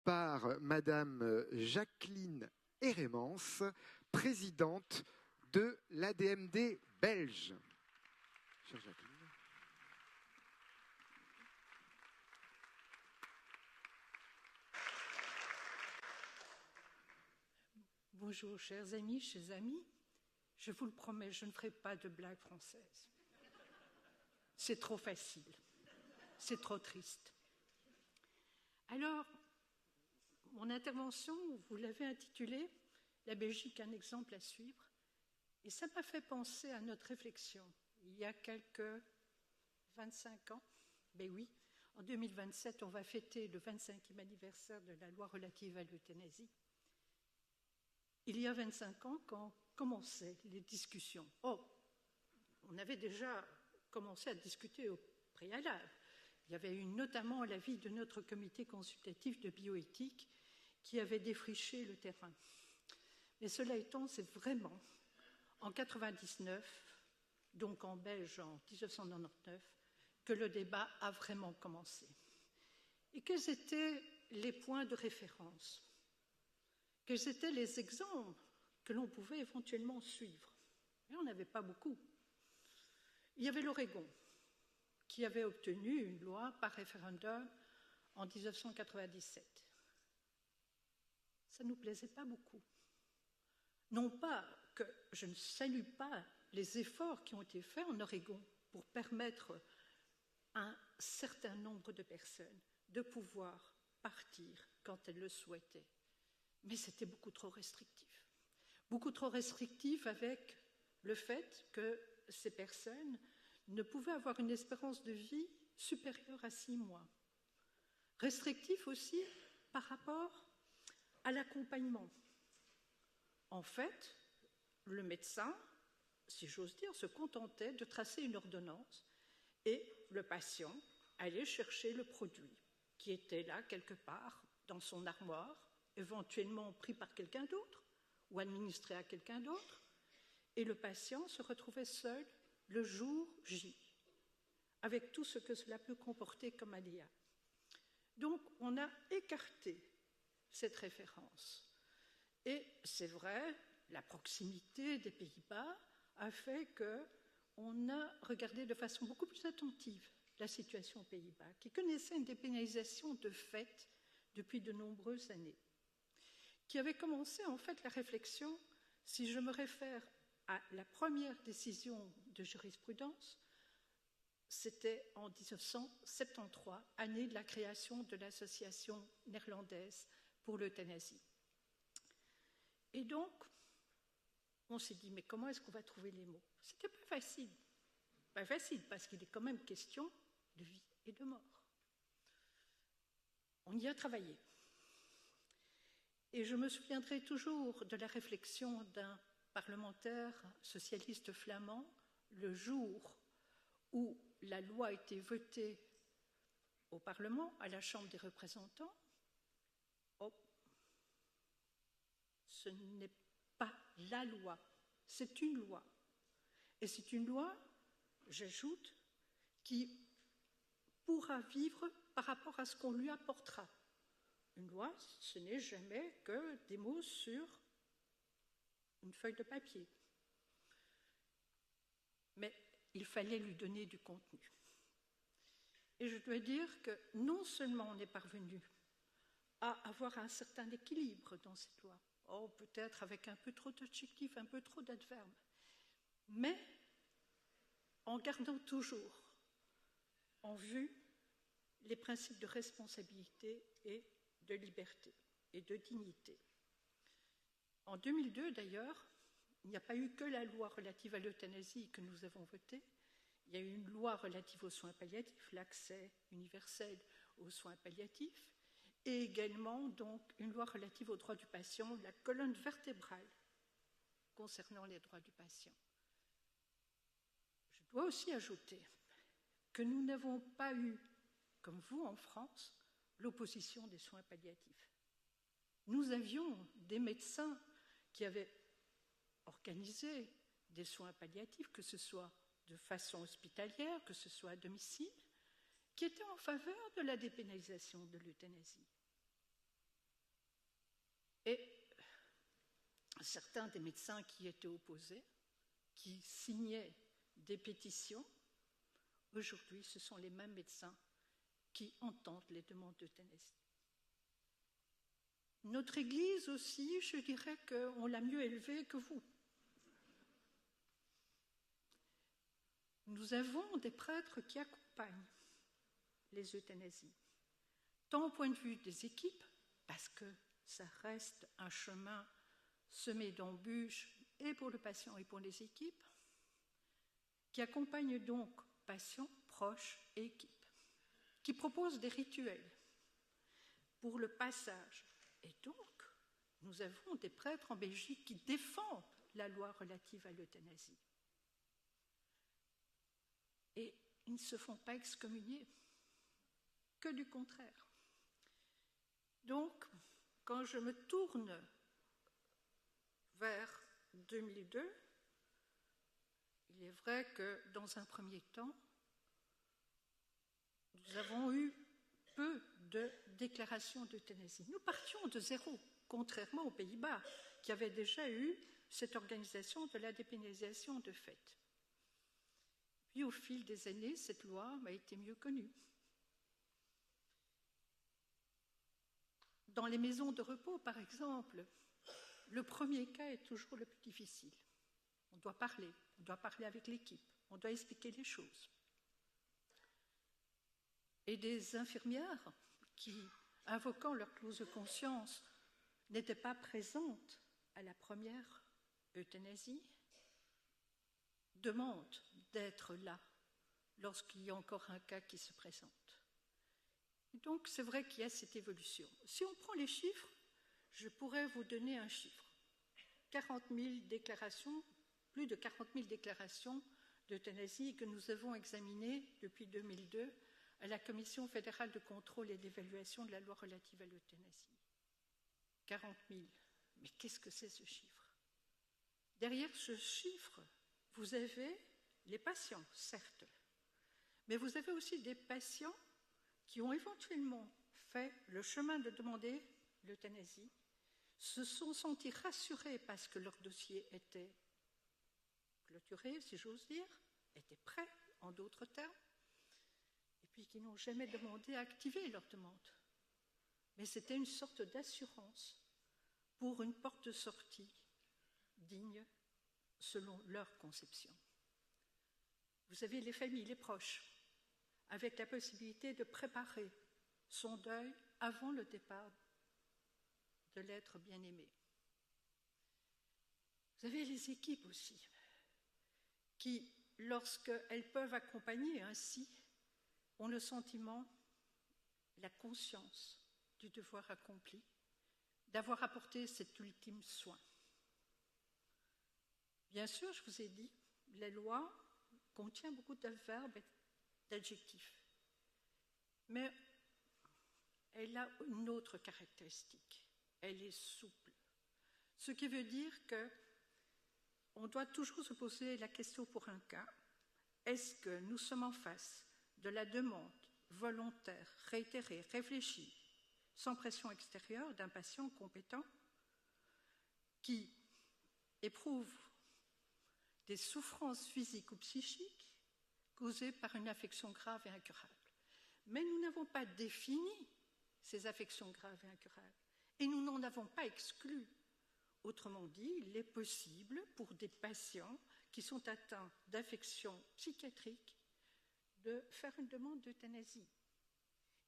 par Madame Jacqueline Hérémans, présidente de l'ADMD belge. Chère Jacqueline. Bonjour, chers amis. Je vous le promets, je ne ferai pas de blagues françaises. C'est trop facile. C'est trop triste. Alors, mon intervention, vous l'avez intitulée « La Belgique, un exemple à suivre ». Et ça m'a fait penser à notre réflexion. Il y a quelques 25 ans, ben oui, en 2027, on va fêter le 25e anniversaire de la loi relative à l'euthanasie. Il y a 25 ans, quand commençaient les discussions, on avait déjà commencé à discuter au préalable. Il y avait eu notamment l'avis de notre comité consultatif de bioéthique qui avait défriché le terrain. Mais cela étant, c'est vraiment en 1999, donc en Belge en 1999, que le débat a vraiment commencé. Et quels étaient les points de référence? Quels étaient les exemples que l'on pouvait éventuellement suivre? Et on n'avait pas beaucoup. Il y avait l'Oregon, qui avait obtenu une loi par référendum en 1997. Ça ne nous plaisait pas beaucoup. Non pas que je ne salue pas les efforts qui ont été faits en Oregon pour permettre à un certain nombre de personnes de pouvoir partir quand elles le souhaitaient. Mais c'était beaucoup trop restrictif. Beaucoup trop restrictif avec le fait que ces personnes ne pouvaient avoir une espérance de vie supérieure à 6 mois. Restrictif aussi par rapport à l'accompagnement. En fait, le médecin, si j'ose dire, se contentait de tracer une ordonnance et le patient allait chercher le produit qui était là quelque part dans son armoire, éventuellement pris par quelqu'un d'autre ou administré à quelqu'un d'autre, et le patient se retrouvait seul le jour J, avec tout ce que cela peut comporter comme aléa. Donc, on a écarté cette référence. Et c'est vrai, la proximité des Pays-Bas a fait qu'on a regardé de façon beaucoup plus attentive la situation aux Pays-Bas, qui connaissait une dépénalisation de fait depuis de nombreuses années, qui avait commencé en fait la réflexion, si je me réfère à la première décision de jurisprudence, c'était en 1973, année de la création de l'association néerlandaise pour l'euthanasie. Et donc, on s'est dit, mais comment est-ce qu'on va trouver les mots? C'était pas facile. Pas facile, parce qu'il est quand même question de vie et de mort. On y a travaillé. Et je me souviendrai toujours de la réflexion d'un parlementaire socialiste flamand le jour où la loi a été votée au Parlement, à la Chambre des représentants. Ce n'est pas la loi, c'est une loi. Et c'est une loi, j'ajoute, qui pourra vivre par rapport à ce qu'on lui apportera. Une loi, ce n'est jamais que des mots sur une feuille de papier. Mais il fallait lui donner du contenu. Et je dois dire que non seulement on est parvenu à avoir un certain équilibre dans cette loi, peut-être avec un peu trop d'adjectifs, un peu trop d'adverbes, mais en gardant toujours en vue les principes de responsabilité et de liberté et de dignité. En 2002, d'ailleurs, il n'y a pas eu que la loi relative à l'euthanasie que nous avons votée, il y a eu une loi relative aux soins palliatifs, l'accès universel aux soins palliatifs, et également donc une loi relative aux droits du patient, la colonne vertébrale concernant les droits du patient. Je dois aussi ajouter que nous n'avons pas eu, comme vous en France, l'opposition des soins palliatifs. Nous avions des médecins qui avaient organisé des soins palliatifs, que ce soit de façon hospitalière, que ce soit à domicile, qui étaient en faveur de la dépénalisation de l'euthanasie. Et certains des médecins qui étaient opposés, qui signaient des pétitions, aujourd'hui, ce sont les mêmes médecins qui entendent les demandes d'euthanasie. Notre Église aussi, je dirais qu'on l'a mieux élevée que vous. Nous avons des prêtres qui accompagnent les euthanasies, tant au point de vue des équipes, parce que ça reste un chemin semé d'embûches et pour le patient et pour les équipes, qui accompagnent donc patients, proches et équipes, qui proposent des rituels pour le passage. Et donc, nous avons des prêtres en Belgique qui défendent la loi relative à l'euthanasie. Et ils ne se font pas excommunier, que du contraire. Donc, quand je me tourne vers 2002, il est vrai que dans un premier temps, nous avons eu peu de déclarations d'euthanasie. Nous partions de zéro, contrairement aux Pays-Bas, qui avaient déjà eu cette organisation de la dépénalisation de fait. Puis au fil des années, cette loi a été mieux connue. Dans les maisons de repos, par exemple, le premier cas est toujours le plus difficile. On doit parler avec l'équipe, on doit expliquer les choses. Et des infirmières qui, invoquant leur clause de conscience, n'étaient pas présentes à la première euthanasie, demandent d'être là lorsqu'il y a encore un cas qui se présente. Et donc, c'est vrai qu'il y a cette évolution. Si on prend les chiffres, je pourrais vous donner un chiffre. 40 000 déclarations, plus de 40 000 déclarations d'euthanasie que nous avons examinées depuis 2002 à la Commission fédérale de contrôle et d'évaluation de la loi relative à l'euthanasie. 40 000. Mais qu'est-ce que c'est ce chiffre? Derrière ce chiffre, vous avez les patients, certes, mais vous avez aussi des patients qui ont éventuellement fait le chemin de demander l'euthanasie, se sont sentis rassurés parce que leur dossier était clôturé, si j'ose dire, était prêt, en d'autres termes, et puis qui n'ont jamais demandé à activer leur demande. Mais c'était une sorte d'assurance pour une porte de sortie digne selon leur conception. Vous avez les familles, les proches, avec la possibilité de préparer son deuil avant le départ de l'être bien-aimé. Vous avez les équipes aussi, qui, lorsqu'elles peuvent accompagner ainsi, ont le sentiment, la conscience du devoir accompli, d'avoir apporté cet ultime soin. Bien sûr, je vous ai dit, la loi contient beaucoup d'adverbes et d'adjectifs, mais elle a une autre caractéristique, elle est souple. Ce qui veut dire qu'on doit toujours se poser la question pour un cas, est-ce que nous sommes en face de la demande volontaire, réitérée, réfléchie, sans pression extérieure d'un patient compétent qui éprouve des souffrances physiques ou psychiques causées par une affection grave et incurable. Mais nous n'avons pas défini ces affections graves et incurables et nous n'en avons pas exclu. Autrement dit, il est possible pour des patients qui sont atteints d'affections psychiatriques de faire une demande d'euthanasie.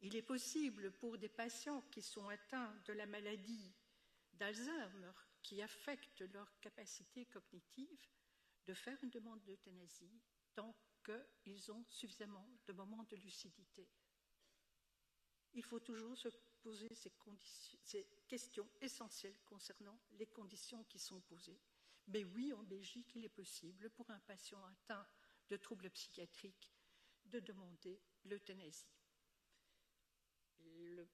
Il est possible pour des patients qui sont atteints de la maladie d'Alzheimer, qui affecte leur capacité cognitive, de faire une demande d'euthanasie tant qu'ils ont suffisamment de moments de lucidité. Il faut toujours se poser ces questions essentielles concernant les conditions qui sont posées. Mais oui, en Belgique, il est possible pour un patient atteint de troubles psychiatriques de demander l'euthanasie. Le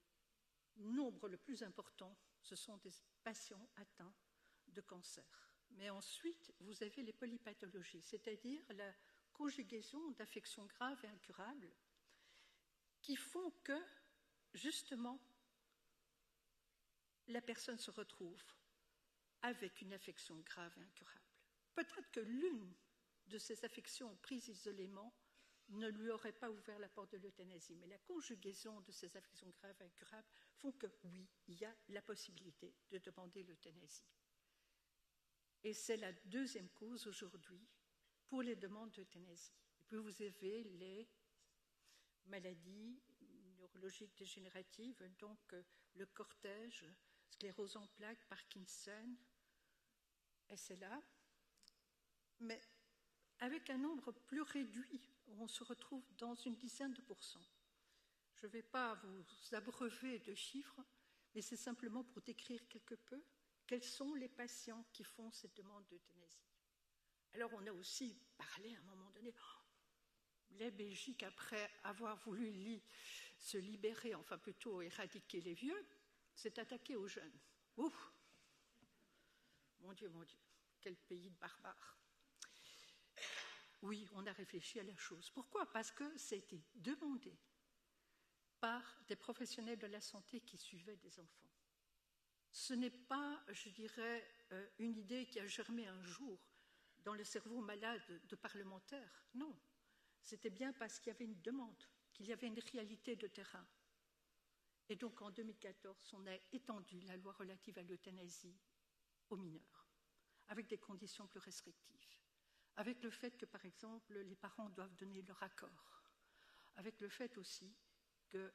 nombre le plus important, ce sont des patients atteints de cancer. Mais ensuite, vous avez les polypathologies, c'est-à-dire la conjugaison d'affections graves et incurables qui font que, justement, la personne se retrouve avec une affection grave et incurable. Peut-être que l'une de ces affections prises isolément ne lui aurait pas ouvert la porte de l'euthanasie, mais la conjugaison de ces affections graves et incurables font que, oui, il y a la possibilité de demander l'euthanasie. Et c'est la deuxième cause aujourd'hui pour les demandes d'euthanasie. Et puis vous avez les maladies neurologiques dégénératives, donc le cortège, sclérose en plaques, Parkinson, et c'est là. Mais avec un nombre plus réduit, on se retrouve dans une dizaine de pourcents. Je ne vais pas vous abreuver de chiffres, mais c'est simplement pour décrire quelque peu quels sont les patients qui font cette demande d'euthanasie. Alors on a aussi parlé à un moment donné, la Belgique, après avoir voulu se libérer, enfin plutôt éradiquer les vieux, s'est attaquée aux jeunes. Ouf! Mon Dieu, quel pays de barbares. Oui, on a réfléchi à la chose. Pourquoi? Parce que ça a été demandé par des professionnels de la santé qui suivaient des enfants. Ce n'est pas, je dirais, une idée qui a germé un jour dans le cerveau malade de parlementaires. Non, c'était bien parce qu'il y avait une demande, qu'il y avait une réalité de terrain. Et donc en 2014, on a étendu la loi relative à l'euthanasie aux mineurs, avec des conditions plus restrictives. Avec le fait que, par exemple, les parents doivent donner leur accord. Avec le fait aussi que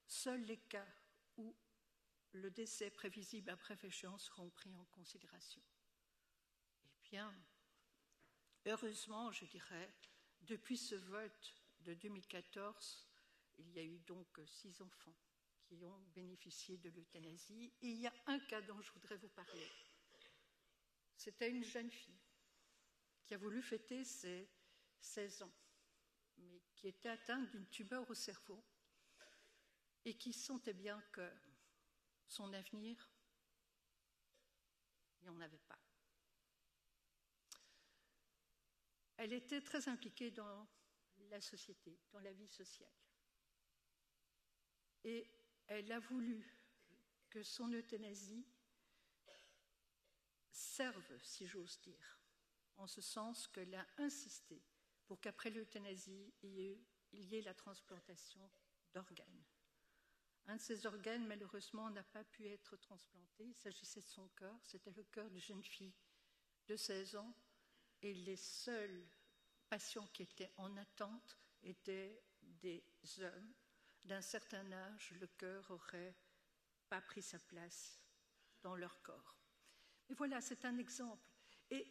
seuls les cas où le décès prévisible à brève échéance seront pris en considération. Eh bien, heureusement, je dirais, depuis ce vote de 2014, il y a eu donc 6 enfants qui ont bénéficié de l'euthanasie. Et il y a un cas dont je voudrais vous parler. C'était une jeune fille qui a voulu fêter ses 16 ans, mais qui était atteinte d'une tumeur au cerveau et qui sentait bien que son avenir, il n'y en avait pas. Elle était très impliquée dans la société, dans la vie sociale. Et elle a voulu que son euthanasie serve, si j'ose dire, en ce sens qu'elle a insisté pour qu'après l'euthanasie, il y ait la transplantation d'organes. Un de ces organes, malheureusement, n'a pas pu être transplanté. Il s'agissait de son cœur. C'était le cœur d'une jeune fille de 16 ans. Et les seuls patients qui étaient en attente étaient des hommes. D'un certain âge, le cœur n'aurait pas pris sa place dans leur corps. Et voilà, c'est un exemple. Et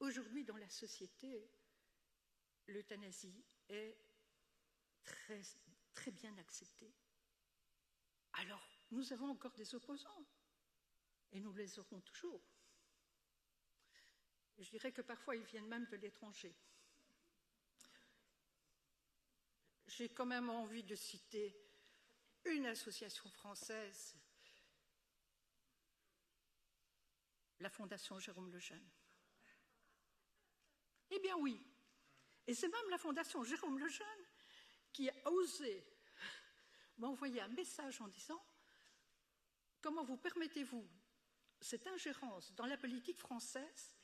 aujourd'hui, dans la société, l'euthanasie est très, très bien acceptée. Alors, nous avons encore des opposants, et nous les aurons toujours. Je dirais que parfois, ils viennent même de l'étranger. J'ai quand même envie de citer une association française, la Fondation Jérôme Lejeune. Eh bien oui, et c'est même la Fondation Jérôme Lejeune qui a osé m'envoyer un message en disant « Comment vous permettez-vous cette ingérence dans la politique française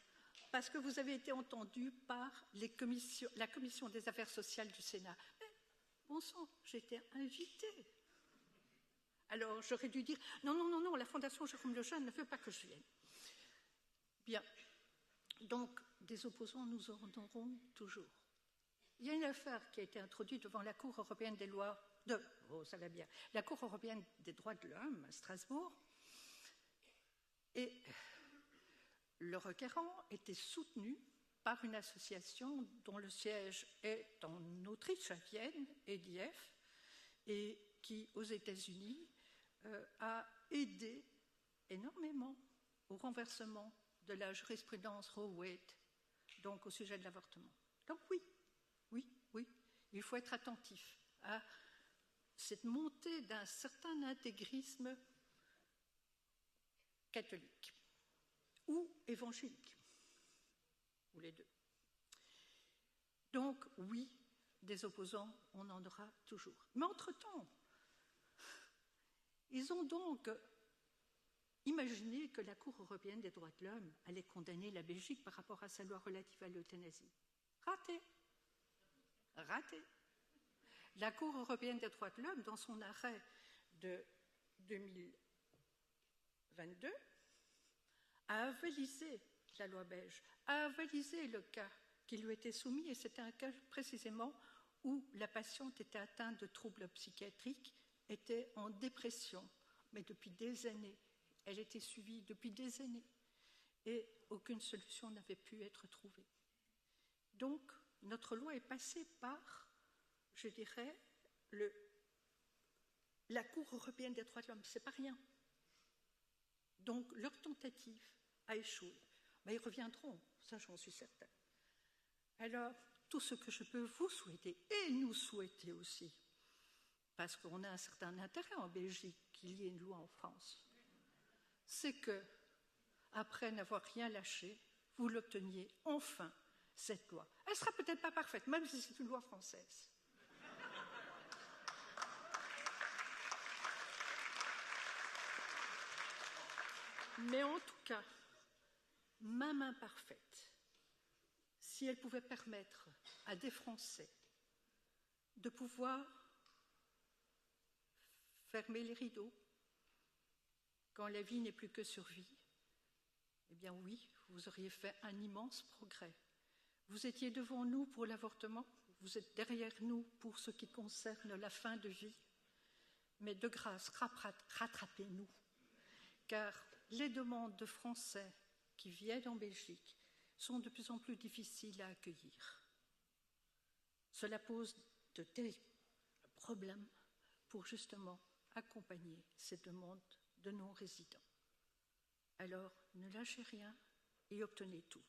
parce que vous avez été entendu par la Commission des affaires sociales du Sénat ?» Mais bon sang, j'étais invitée. Alors j'aurais dû dire « Non, la Fondation Jérôme Lejeune ne veut pas que je vienne. » Bien, donc des opposants, nous en aurons toujours. Il y a une affaire qui a été introduite devant la Cour européenne des lois la Cour européenne des droits de l'homme à Strasbourg, et le requérant était soutenu par une association dont le siège est en Autriche, à Vienne, EDF, et qui, aux États-Unis, a aidé énormément au renversement de la jurisprudence Roe-Wade, donc au sujet de l'avortement. Donc oui, il faut être attentif à cette montée d'un certain intégrisme catholique ou évangélique, ou les deux. Donc oui, des opposants, on en aura toujours. Mais entre-temps, ils ont donc imaginé que la Cour européenne des droits de l'homme allait condamner la Belgique par rapport à sa loi relative à l'euthanasie. Raté. Raté. La Cour européenne des droits de l'homme, dans son arrêt de 2022, a avalisé la loi belge, a avalisé le cas qui lui était soumis, et c'était un cas précisément où la patiente était atteinte de troubles psychiatriques, était en dépression, mais depuis des années. Elle était suivie depuis des années et aucune solution n'avait pu être trouvée. Donc, notre loi est passée par, je dirais, la Cour européenne des droits de l'homme. C'est pas rien. Donc, leur tentative a échoué. Mais ils reviendront, ça j'en suis certaine. Alors, tout ce que je peux vous souhaiter, et nous souhaiter aussi, parce qu'on a un certain intérêt en Belgique qu'il y ait une loi en France, c'est que, après n'avoir rien lâché, vous l'obteniez enfin, cette loi. Elle ne sera peut-être pas parfaite, même si c'est une loi française. Mais en tout cas, même imparfaite, si elle pouvait permettre à des Français de pouvoir fermer les rideaux quand la vie n'est plus que survie, eh bien oui, vous auriez fait un immense progrès. Vous étiez devant nous pour l'avortement, vous êtes derrière nous pour ce qui concerne la fin de vie, mais de grâce, rattrapez-nous, car les demandes de Français qui viennent en Belgique sont de plus en plus difficiles à accueillir. Cela pose de terribles problèmes pour justement accompagner ces demandes de non-résidents. Alors, ne lâchez rien et obtenez tout.